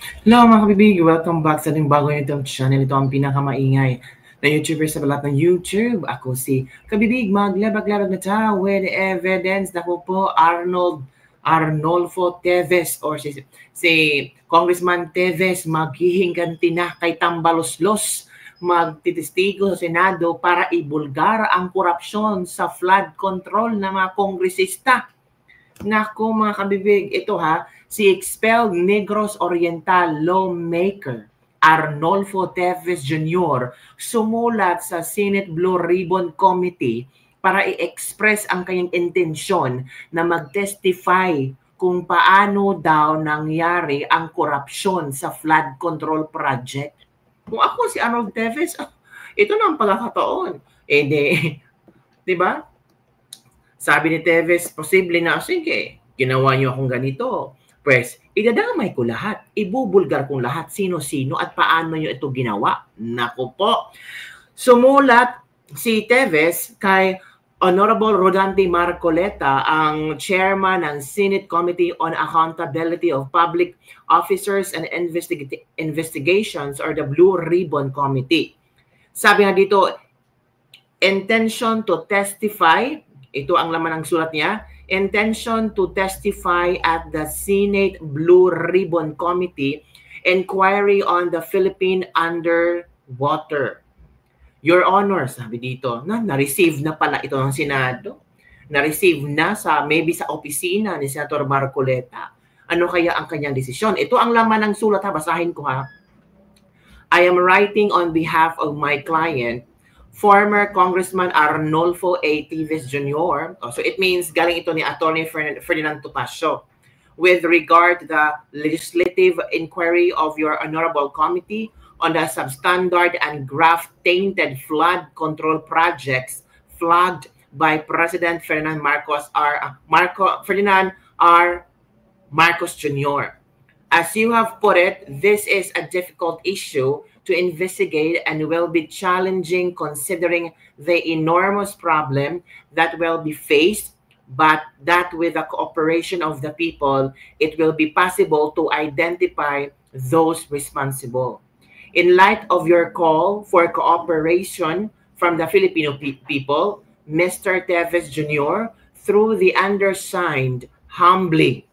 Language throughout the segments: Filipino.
Hello mga kabibig! Welcome back sa ating bagong YouTube channel. Ito ang pinakamaingay na YouTuber sa balat ng YouTube. Ako si Kabibig, maglabag-labag na tayo with evidence. Naku po, Arnolfo Teves or si Congressman Teves maghihinganti na kay Tambaloslos, magtitistigo sa Senado para ibulgar ang korupsyon sa flood control ng mga kongresista. Naku mga kabibig, ito si expelled Negros Oriental lawmaker Arnolfo Teves Jr. sumulat sa Senate Blue Ribbon Committee para i-express ang kanyang intensyon na mag-testify kung paano daw nangyari ang korupsyon sa flood control project. Kung ako si Arnold Teves, ito na ang pagkakataon. Di ba? Sabi ni Teves, posible na, sige, ginawa niyo akong ganito. Pues, idadamay ko lahat. Ibubulgar kong lahat sino-sino at paano niyo ito ginawa. Naku po. Sumulat si Teves kay Honorable Rodante Marcoleta, ang chairman ng Senate Committee on Accountability of Public Officers and Investigations or the Blue Ribbon Committee. Sabi nga dito, intention to testify. Ito ang laman ng sulat niya. Intention to testify at the Senate Blue Ribbon Committee inquiry on the Philippine underwater. Your Honor, sabi dito, na-receive na pala ito ng Senado. Na-receive na maybe sa opisina ni Senator Marcoleta. Ano kaya ang kanyang desisyon? Ito ang laman ng sulat, basahin ko I am writing on behalf of my client, former Congressman Arnolfo A. Teves Jr. So it means galing ito ni Attorney Ferdinand Topacio. With regard to the legislative inquiry of your honorable committee on the substandard and graft-tainted flood control projects flagged by President Ferdinand Ferdinand R. Marcos Jr. As you have put it, this is a difficult issue to investigate and will be challenging considering the enormous problem that will be faced, but that with the cooperation of the people, it will be possible to identify those responsible. In light of your call for cooperation from the Filipino people, Mr. Teves Jr., through the undersigned, humbly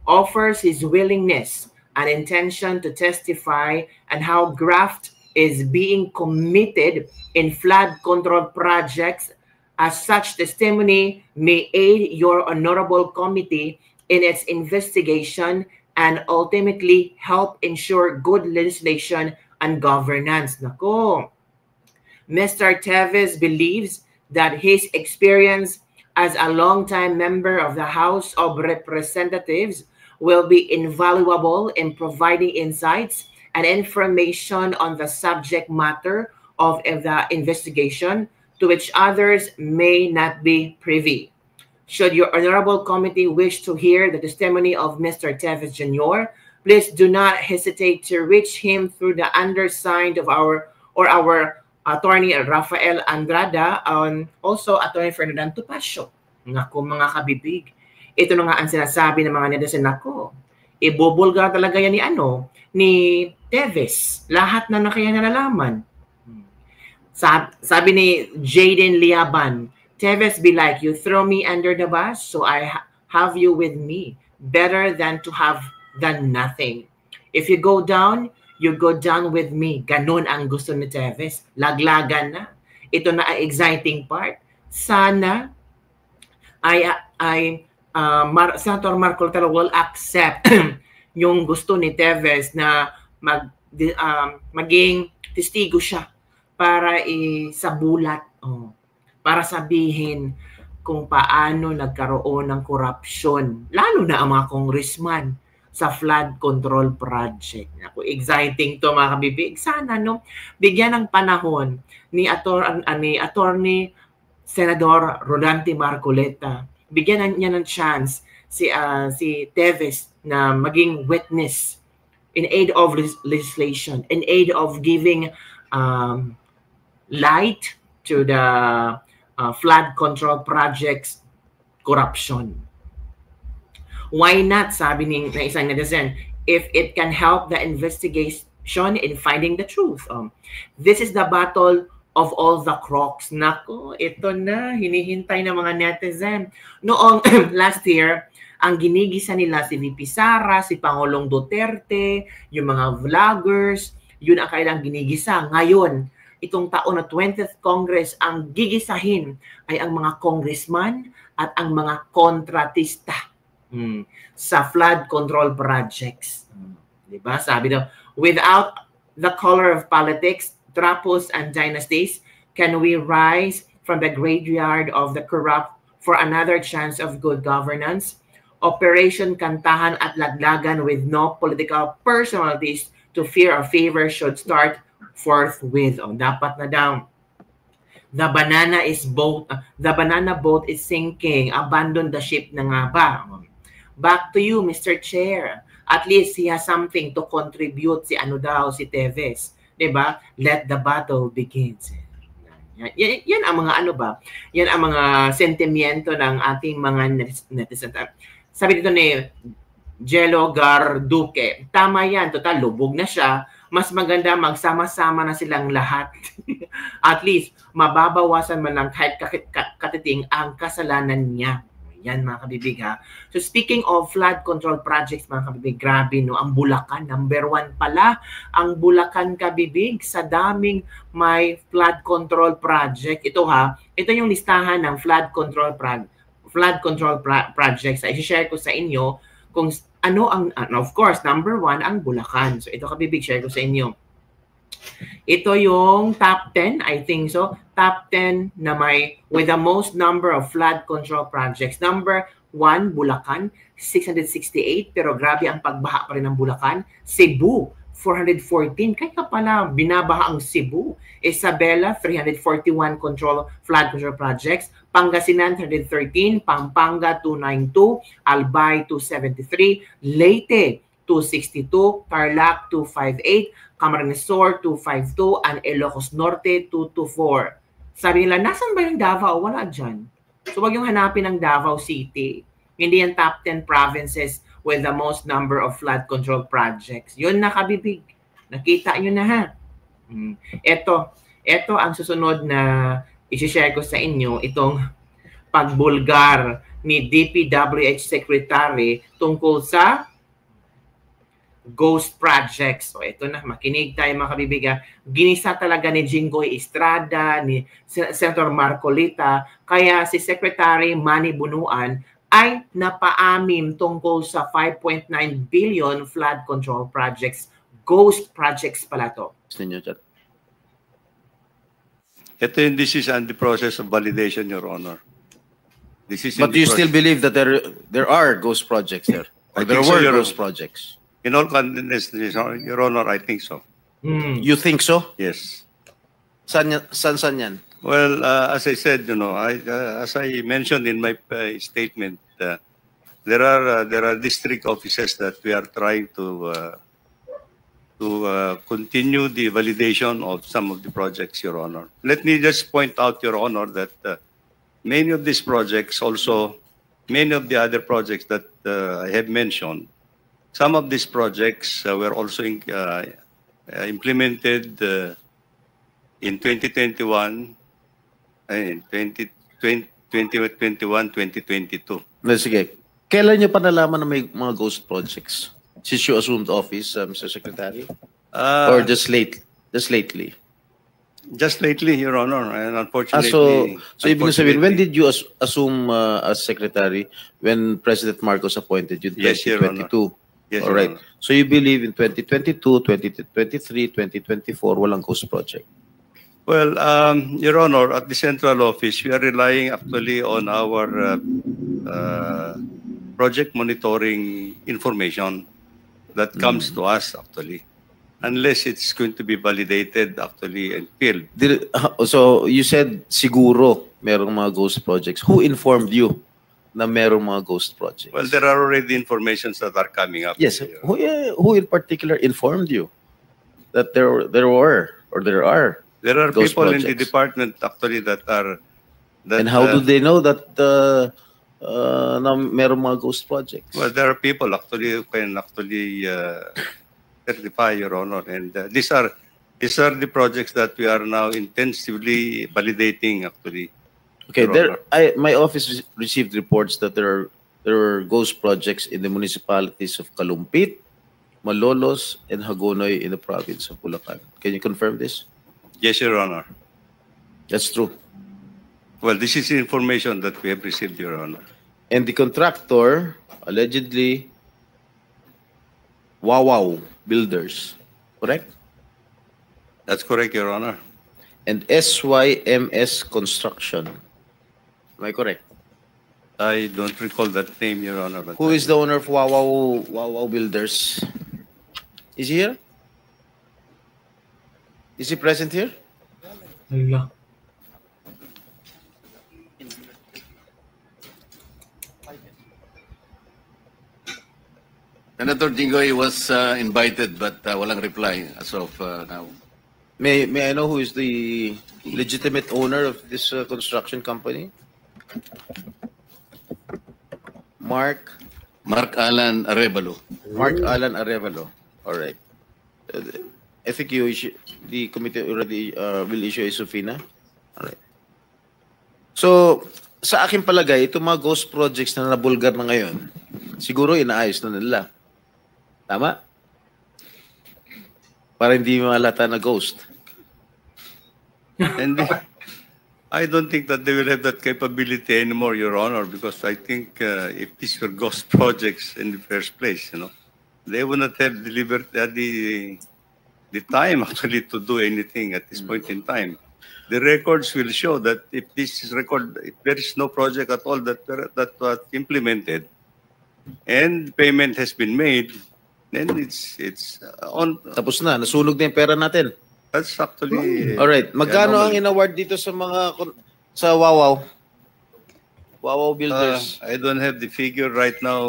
offers his willingness and intention to testify and how graft is being committed in flood control projects. As such testimony may aid your honorable committee in its investigation and ultimately help ensure good legislation and governance. Nako. Mr. Teves believes that his experience as a longtime member of the House of Representatives will be invaluable in providing insights and information on the subject matter of the investigation to which others may not be privy. Should your honorable committee wish to hear the testimony of Mr. Teves Jr., please do not hesitate to reach him through the undersigned of our attorney Rafael Andrada and also attorney Ferdinand Topacio. Naku mga kabibig. Ito na nga ang sinasabi ng mga netizen, nako. Ibubulgar talaga yan ni Teves. Lahat na kaya nalalaman. Sabi ni Jaden Liaban, Teves be like, you throw me under the bus, so I have you with me. Better than to have done nothing. If you go down, you go down with me. Ganun ang gusto ni Teves. Laglagan na. Ito na ang exciting part. Sana Senator Marcoleta will accept yung gusto ni Teves na maging testigo siya para isabulat, para sabihin kung paano nagkaroon ng korupsyon, lalo na ang mga congressman sa flood control project. Ako, exciting to mga kabibig. Sana bigyan ng panahon ni Attorney Senador Rodante Marcoleta. Bigyan niya ng chance si Teves na maging witness in aid of legislation, in aid of giving light to the flood control projects corruption. Why not, sabi ng isang netizen, if it can help the investigation in finding the truth. This is the battle of all the crocs. Nako, ito na, hinihintay ng mga netizen. Noong last year, ang ginigisa nila si VP Sara, si Pangulong Duterte, yung mga vloggers, yun ang kailang ginigisa. Ngayon, itong taon na 20th Congress, ang gigisahin ay ang mga congressman at ang mga kontratista sa flood control projects. Diba? Sabi daw, without the color of politics, trapos and dynasties, can we rise from the graveyard of the corrupt for another chance of good governance? Operation Kantahan at Laglagan with no political personalities to fear or favor should start forthwith. O, dapat na daw. The banana boat is sinking. Abandon the ship na nga ba? Back to you, Mr. Chair. At least he has something to contribute si si Teves. Diba? Let the battle begin. Yan ang mga yan ang mga sentimiento ng ating mga netizen. Sabi dito ni Jello Garduque, tama yan, total lubog na siya, mas maganda magsama-sama na silang lahat. At least mababawasan man lang kahit katiting ang kasalanan niya. Yan mga kabibig ha. So speaking of flood control projects mga kabibig, grabe no, ang Bulacan, number 1 pala ang Bulacan kabibig sa daming may flood control project. Ito ha, ito yung listahan ng flood control projects. I-share ko sa inyo kung ano ang, of course, number 1 ang Bulacan. So ito kabibig, share ko sa inyo. Ito yung top 10, I think so. Top 10 na may with the most number of flood control projects. Number 1, Bulacan, 668. Pero grabe ang pagbaha pa rin ng Bulacan. Cebu, 414. Kaya pala binabaha ang Cebu. Isabela, 341 flood control projects. Pangasinan, 313. Pampanga, 292. Albay, 273. Leyte, 262. Tarlac, 258. Camarines Sur, 252, and Ilocos Norte, 224. Sabi nila, nasan ba yung Davao? Wala dyan. So, wag yung hanapin ng Davao City. Hindi yan top 10 provinces with the most number of flood control projects. Yun na kabibig. Nakita nyo na ha. Ito ang susunod na isi-share ko sa inyo, itong pagbulgar ni DPWH Secretary tungkol sa ghost projects. So ito na, makinig tayo mga kabibigan. Ginisa talaga ni Jinggoy Estrada, ni Senator Marcolita, kaya si Secretary Manny Bunuan ay napaamin tungkol sa 5.9 billion flood control projects. Ghost projects pala to. This is on the process of validation, Your Honor. But do you still believe that there are ghost projects there? Or there were ghost projects? In all confidence, Your Honor, I think so. You think so? Yes. San yan? Well, as I said, as I mentioned in my statement, there are district offices that we are trying to continue the validation of some of the projects, Your Honor. Let me just point out, Your Honor, that many of these projects also, many of the other projects that I have mentioned, some of these projects were also implemented in 2021, and 2021, 2022. Sige. Kailan nyo pa nalaman na may mga ghost projects? Since you assumed office, Mr. Secretary? Or just lately? Just lately, Your Honor, and unfortunately. So ibig sabihin, when did you assume as Secretary when President Marcos appointed you in 2022? Yes, Your Honor. Yes, all right. So you believe in 2022, 2023, 2024, walang ghost project? Well, Your Honor, at the central office, we are relying actually on our project monitoring information that comes to us actually, unless it's going to be validated actually and filled. So you said siguro merong mga ghost projects. Who informed you na merong mga ghost projects? Well, there are already informations that are coming up. Yes. Who in particular informed you that there were or there are? There are ghost people projects in the department actually that are. And how do they know that na merong mga ghost projects? Well, there are people actually who can actually certify, Your Honor, and these are the projects that we are now intensively validating actually. Okay, Your my office received reports that there are ghost projects in the municipalities of Kalumpit, Malolos, and Hagonoy in the province of Bulacan. Can you confirm this? Yes, Your Honor. That's true. Well, this is information that we have received, Your Honor. And the contractor, allegedly, Wawaw Builders, correct? That's correct, Your Honor. And SYMS Construction. Am I correct? I don't recall that name, Your Honor. But Who is the owner of Wawaw Builders? Is he here? Is he present here? Hala. Senator Jinggoy was invited but walang reply as of now. May I know who is the legitimate owner of this construction company? Mark Alan Arevalo. Arevalo. All right. I think the committee already will issue a subpoena. All right. So, sa aking palagay, itong mga ghost projects na nabulgar na ngayon, siguro inaayos na nila. Tama? Para hindi malata na ghost. And I don't think that they will have that capability anymore, Your Honor, because I think if these were ghost projects in the first place, they would not have delivered the time actually to do anything at this point in time. The records will show that if there is no project at all that was implemented, and payment has been made, then it's on. Tapos na, nasunog na yung pera natin. That's actually. All right. Magkano ang in-award dito sa Wawaw? Wawaw Builders. I don't have the figure right now,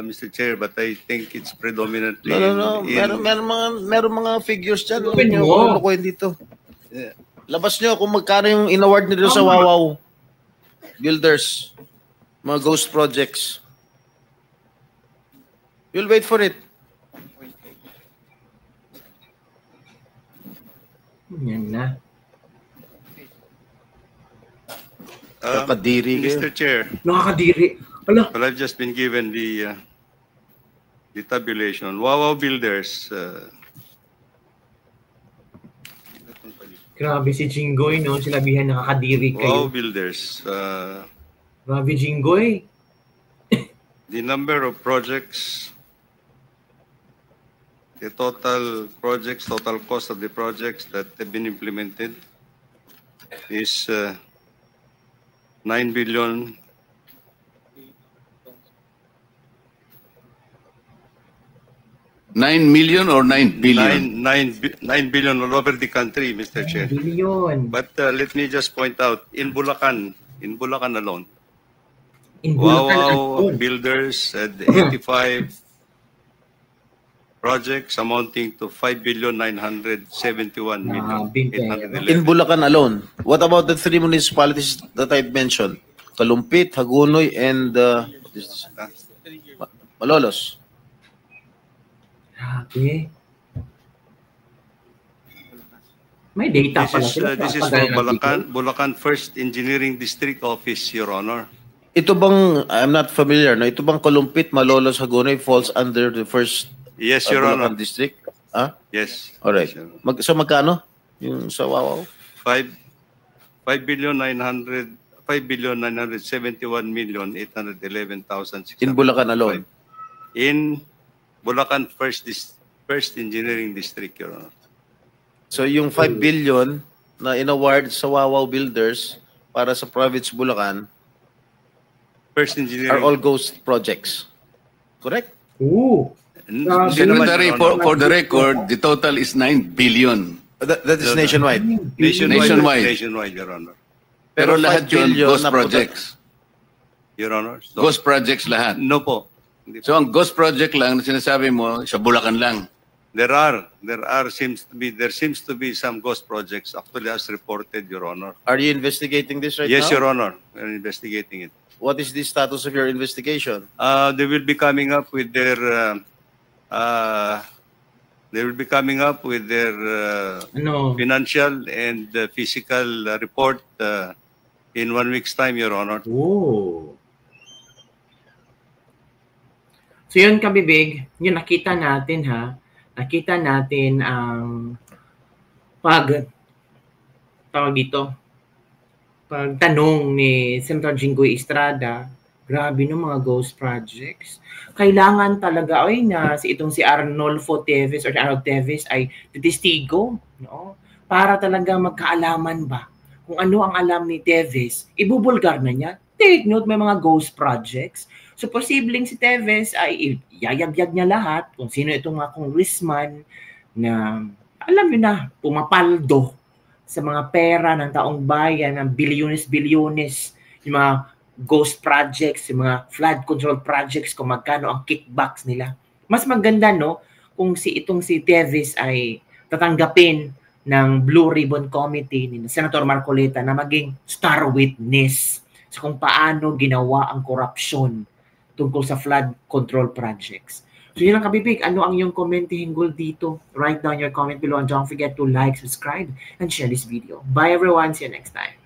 Mr. Chair, but I think it's predominantly. No. Meron mga figures dyan. Open mo. Dito. Yeah. Labas nyo kung magkano yung in-award nito sa Wawaw Builders. Mga ghost projects. You'll wait for it. Yan na. Nakakadiri kayo. Mr. Chair, Nakakadiri. Ala. well, I've just been given the tabulation. Wawaw Builders. Grabe si Jinggoy, no? Sinabihan nakakadiri Wawaw kayo. Builders. Grabe, Jinggoy. The number of projects, the total cost of the projects that have been implemented is 9 billion. 9 million or 9 billion? 9 billion all over the country, Mr. Chair. Billion. But let me just point out, in Bulacan alone, In Bulacan Wawaw alone. Builders had 85 projects amounting to 5,971 million. In Bulacan alone. What about the three municipalities that I've mentioned? Kalumpit, Hagonoy, and Malolos. Grabe. May data pala sila. This is for Bulacan First Engineering District Office, Your Honor. Ito bang, I'm not familiar, no? Ito bang Kalumpit, Malolos, Hagonoy falls under the first Yes, Your Honor. Bulacan district? Ah? Yes. Alright. Yes, Your Honor. So magkano? Yung sa Wawaw? 5,971,811,600. In Bulacan alone? In Bulacan First Engineering District, Your Honor. So yung 5 billion na in-award sa Wawaw Builders para sa province Bulacan First are Engineering. all ghost projects. Correct? Oo. Secretary, for the record, the total is 9 billion. That is nationwide. Nationwide, Your Honor. Pero Pero lahat 5 yun, billion ghost na projects. Your Honor. So, Ghost projects lahat. no po. Hindi po. So ang ghost project lang na sinasabi mo, sa Bulacan lang. There seems to be some ghost projects actually as reported, Your Honor. Are you investigating this right Yes, now? Your Honor. We're investigating it. what is the status of your investigation? They will be coming up with their Ano? financial and physical report in 1 week's time, Your Honor. Oh. So yun, Kabibig, yun nakita natin ha. Nakita natin ang pagtanong ni Senator Jinggoy Estrada, grabe no mga ghost projects. Kailangan talaga si Arnolfo Teves or Arnold Teves ay testigo, no? Para talaga magkaalaman ba kung ano ang alam ni Teves, ibubulgar na niya. Take note, may mga ghost projects. So posibleng si Teves ay yayagyag niya lahat kung sino itong mga congressman na alam niyo na pumapaldo sa mga pera ng taong bayan, ng bilyones-bilyones, yung mga ghost projects, yung mga flood control projects, kung magkano ang kickbacks nila. Mas maganda, no, kung si Teves ay tatanggapin ng Blue Ribbon Committee ni Senator Marcoleta na maging star witness sa kung paano ginawa ang korupsyon tungkol sa flood control projects. So yun lang, Kabibig. Ano ang iyong comment hinggol dito? Write down your comment below and don't forget to like, subscribe, and share this video. Bye everyone. See you next time.